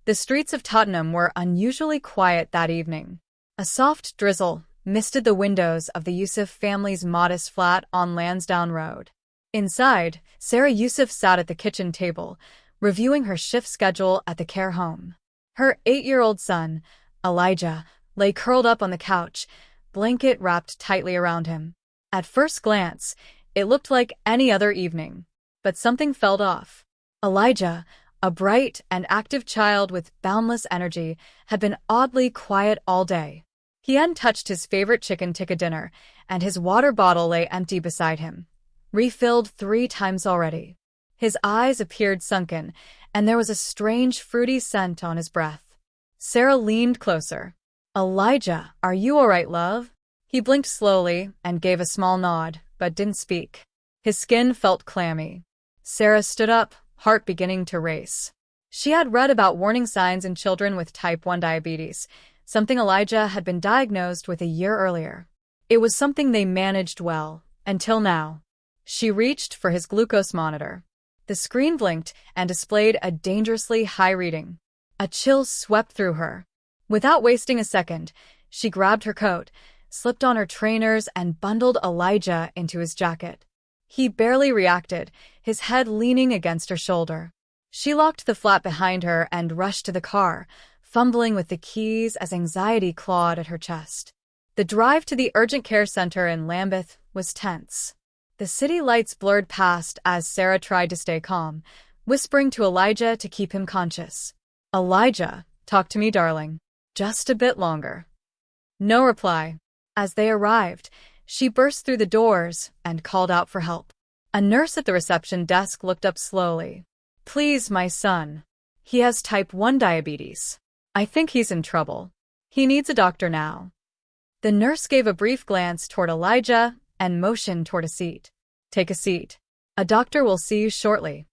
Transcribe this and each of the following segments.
The streets of Tottenham were unusually quiet that evening. A soft drizzle misted the windows of the Yusuf family's modest flat on Lansdowne Road. Inside, Sarah Yusuf sat at the kitchen table, reviewing her shift schedule at the care home. Her 8-year-old son, Elijah, lay curled up on the couch, blanket wrapped tightly around him. At first glance, it looked like any other evening, but something felt off. Elijah, a bright and active child with boundless energy, had been oddly quiet all day. He hadn't touched his favorite chicken tikka dinner, and his water bottle lay empty beside him, refilled 3 times already. His eyes appeared sunken, and there was a strange fruity scent on his breath. Sarah leaned closer. "Elijah, are you all right, love?" He blinked slowly and gave a small nod, but didn't speak. His skin felt clammy. Sarah stood up, heart beginning to race. She had read about warning signs in children with type 1 diabetes, something Elijah had been diagnosed with a year earlier. It was something they managed well, until now. She reached for his glucose monitor. The screen blinked and displayed a dangerously high reading. A chill swept through her. Without wasting a second, she grabbed her coat, slipped on her trainers, and bundled Elijah into his jacket. He barely reacted, his head leaning against her shoulder. She locked the flat behind her and rushed to the car, fumbling with the keys as anxiety clawed at her chest. The drive to the urgent care center in Lambeth was tense. The city lights blurred past as Sarah tried to stay calm, whispering to Elijah to keep him conscious. "Elijah, talk to me, darling. Just a bit longer." No reply. As they arrived, she burst through the doors and called out for help. A nurse at the reception desk looked up slowly. "Please, my son. He has type 1 diabetes. I think he's in trouble. He needs a doctor now." The nurse gave a brief glance toward Elijah and motioned toward a seat. "Take a seat. A doctor will see you shortly."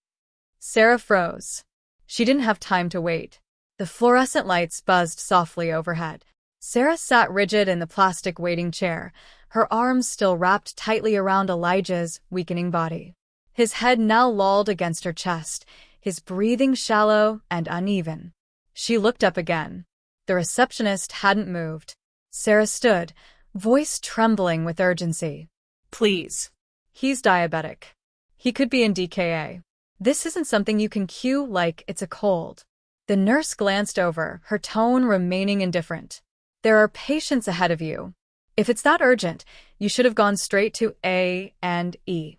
Sarah froze. She didn't have time to wait. The fluorescent lights buzzed softly overhead. Sarah sat rigid in the plastic waiting chair, her arms still wrapped tightly around Elijah's weakening body. His head now lolled against her chest, his breathing shallow and uneven. She looked up again. The receptionist hadn't moved. Sarah stood, voice trembling with urgency. "Please. He's diabetic. He could be in DKA. This isn't something you can cue like it's a cold." The nurse glanced over, her tone remaining indifferent. "There are patients ahead of you. If it's that urgent, you should have gone straight to A and E."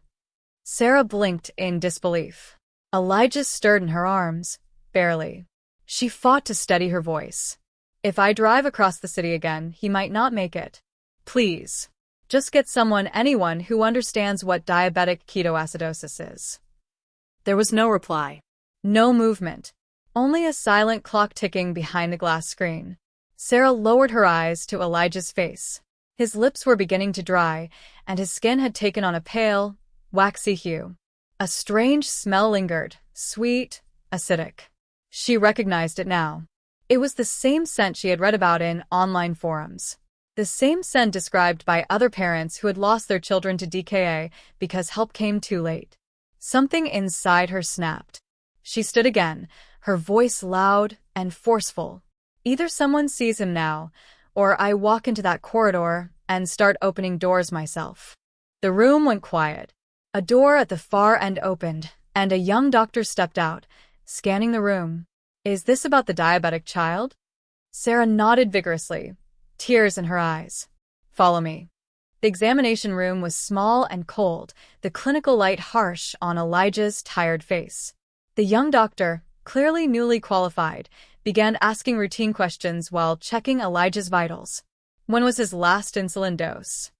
Sarah blinked in disbelief. Elijah stirred in her arms, barely. She fought to steady her voice. "If I drive across the city again, he might not make it. Please. Just get anyone who understands what diabetic ketoacidosis is." There was no reply. No movement. Only a silent clock ticking behind the glass screen. Sarah lowered her eyes to Elijah's face. His lips were beginning to dry, and his skin had taken on a pale, waxy hue. A strange smell lingered, sweet, acidic. She recognized it now. It was the same scent she had read about in online forums. The same scent described by other parents who had lost their children to DKA because help came too late. Something inside her snapped. She stood again, her voice loud and forceful. "Either someone sees him now, or I walk into that corridor and start opening doors myself." The room went quiet. A door at the far end opened, and a young doctor stepped out, scanning the room. "Is this about the diabetic child?" Sarah nodded vigorously, tears in her eyes. "Follow me." The examination room was small and cold, the clinical light harsh on Elijah's tired face. The young doctor, clearly newly qualified, began asking routine questions while checking Elijah's vitals. When was his last insulin dose?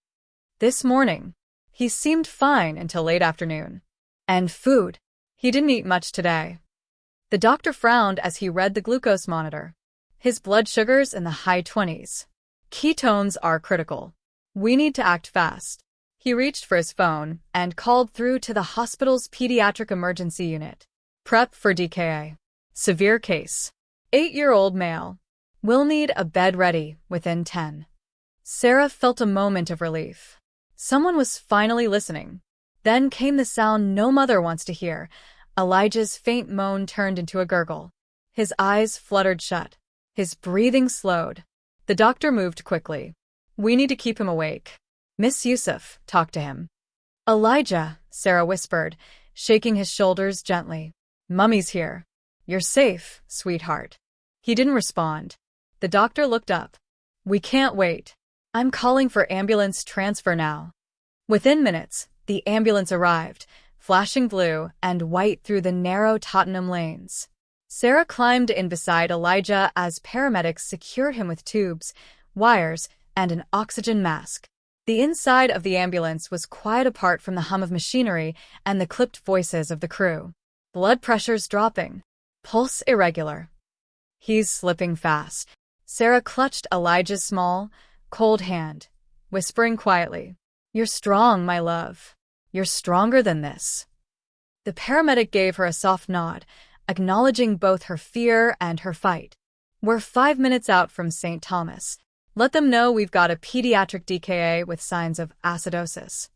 "This morning." He seemed fine until late afternoon. "And food?" "He didn't eat much today." The doctor frowned as he read the glucose monitor. "His blood sugar's in the high 20s. Ketones are critical. We need to act fast." He reached for his phone and called through to the hospital's pediatric emergency unit. "Prep for DKA. Severe case. 8-year-old male. Will need a bed ready within 10. Sarah felt a moment of relief. Someone was finally listening. Then came the sound no mother wants to hear. Elijah's faint moan turned into a gurgle. His eyes fluttered shut. His breathing slowed. The doctor moved quickly. We need to keep him awake. Miss Yusuf, talk to him. Elijah, Sarah whispered, shaking his shoulders gently. Mummy's here. You're safe, sweetheart. He didn't respond. The doctor looked up. We can't wait. I'm calling for ambulance transfer now. Within minutes, the ambulance arrived, flashing blue and white through the narrow Tottenham lanes. Sarah climbed in beside Elijah as paramedics secured him with tubes, wires, and an oxygen mask. The inside of the ambulance was quiet apart from the hum of machinery and the clipped voices of the crew. Blood pressures dropping. Pulse irregular. He's slipping fast. Sarah clutched Elijah's small, cold hand, whispering quietly, You're strong, my love. You're stronger than this. The paramedic gave her a soft nod, acknowledging both her fear and her fight. We're 5 minutes out from St. Thomas. Let them know we've got a pediatric DKA with signs of acidosis.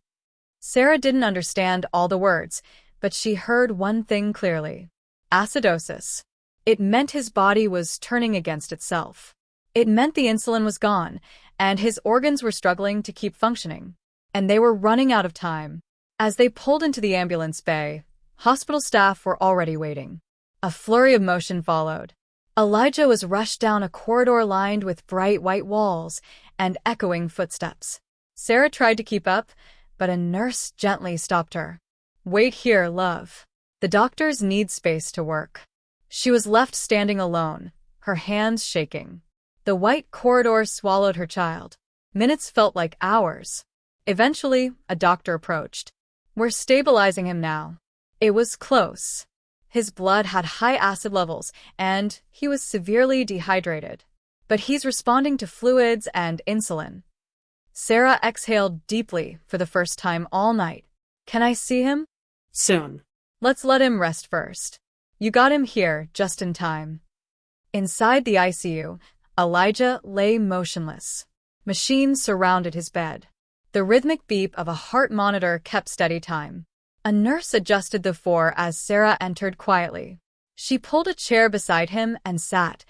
Sarah didn't understand all the words, but she heard one thing clearly. Acidosis. It meant his body was turning against itself. It meant the insulin was gone, and his organs were struggling to keep functioning. And they were running out of time. As they pulled into the ambulance bay, hospital staff were already waiting. A flurry of motion followed. Elijah was rushed down a corridor lined with bright white walls and echoing footsteps. Sarah tried to keep up, but a nurse gently stopped her. Wait here, love. The doctors need space to work. She was left standing alone, her hands shaking. The white corridor swallowed her child. Minutes felt like hours. Eventually, a doctor approached. We're stabilizing him now. It was close. His blood had high acid levels, and he was severely dehydrated. But he's responding to fluids and insulin. Sarah exhaled deeply for the first time all night. Can I see him? Soon. Let's let him rest first. You got him here just in time. Inside the ICU, Elijah lay motionless. Machines surrounded his bed. The rhythmic beep of a heart monitor kept steady time. A nurse adjusted the four as Sarah entered quietly. She pulled a chair beside him and sat,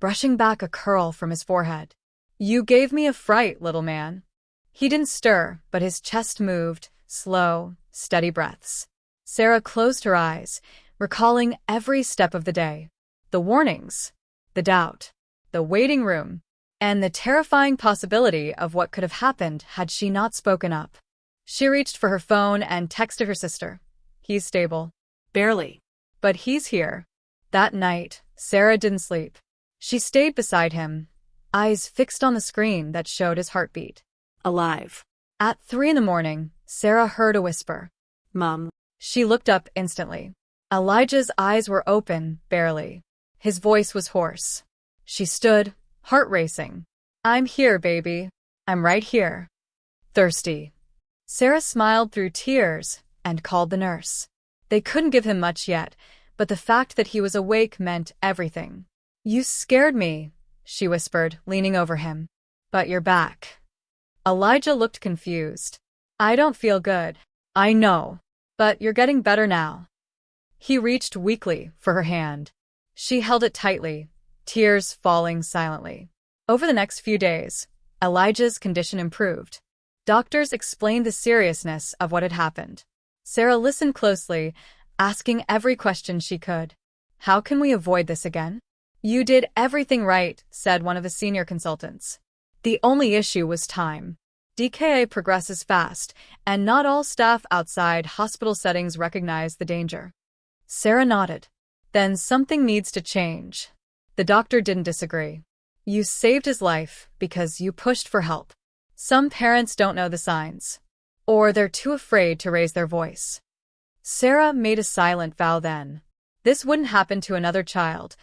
brushing back a curl from his forehead. You gave me a fright, little man. He didn't stir, but his chest moved, slow, steady breaths. Sarah closed her eyes, recalling every step of the day. The warnings, the doubt, the waiting room, and the terrifying possibility of what could have happened had she not spoken up. She reached for her phone and texted her sister. He's stable. Barely. But he's here. That night, Sarah didn't sleep. She stayed beside him, eyes fixed on the screen that showed his heartbeat. Alive. At 3 a.m, Sarah heard a whisper. Mom. She looked up instantly. Elijah's eyes were open, barely. His voice was hoarse. She stood, heart racing. I'm here, baby. I'm right here. Thirsty. Sarah smiled through tears and called the nurse. They couldn't give him much yet, but the fact that he was awake meant everything. You scared me, she whispered, leaning over him. But you're back. Elijah looked confused. I don't feel good. I know. But you're getting better now. He reached weakly for her hand. She held it tightly, tears falling silently. Over the next few days, Elijah's condition improved. Doctors explained the seriousness of what had happened. Sarah listened closely, asking every question she could. How can we avoid this again? You did everything right, said one of the senior consultants. The only issue was time. DKA progresses fast, and not all staff outside hospital settings recognize the danger. Sarah nodded. Then something needs to change. The doctor didn't disagree. You saved his life because you pushed for help. Some parents don't know the signs, or they're too afraid to raise their voice. Sarah made a silent vow then. This wouldn't happen to another child,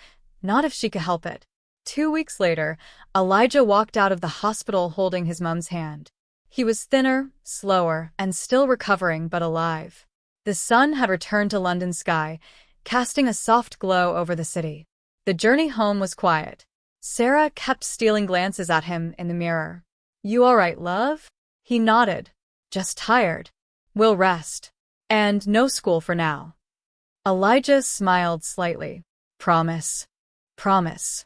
not if she could help it. 2 weeks later, Elijah walked out of the hospital holding his mom's hand. He was thinner, slower, and still recovering but alive. The sun had returned to London's sky, casting a soft glow over the city. The journey home was quiet. Sarah kept stealing glances at him in the mirror. You all right, love? He nodded. Just tired. We'll rest. And no school for now. Elijah smiled slightly. Promise. Promise.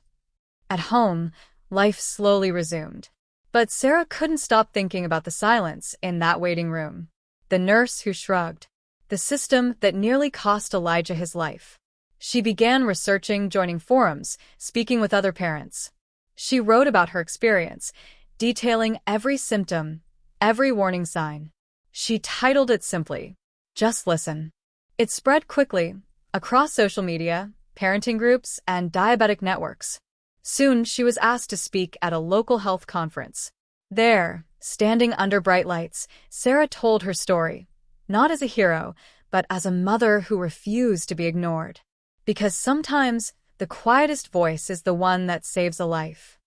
At home, life slowly resumed. But Sarah couldn't stop thinking about the silence in that waiting room. The nurse who shrugged. The system that nearly cost Elijah his life. She began researching, joining forums, speaking with other parents. She wrote about her experience, detailing every symptom, every warning sign. She titled it simply, "Just Listen." It spread quickly, across social media, parenting groups, and diabetic networks. Soon, she was asked to speak at a local health conference. There, standing under bright lights, Sarah told her story, not as a hero, but as a mother who refused to be ignored. Because sometimes, the quietest voice is the one that saves a life.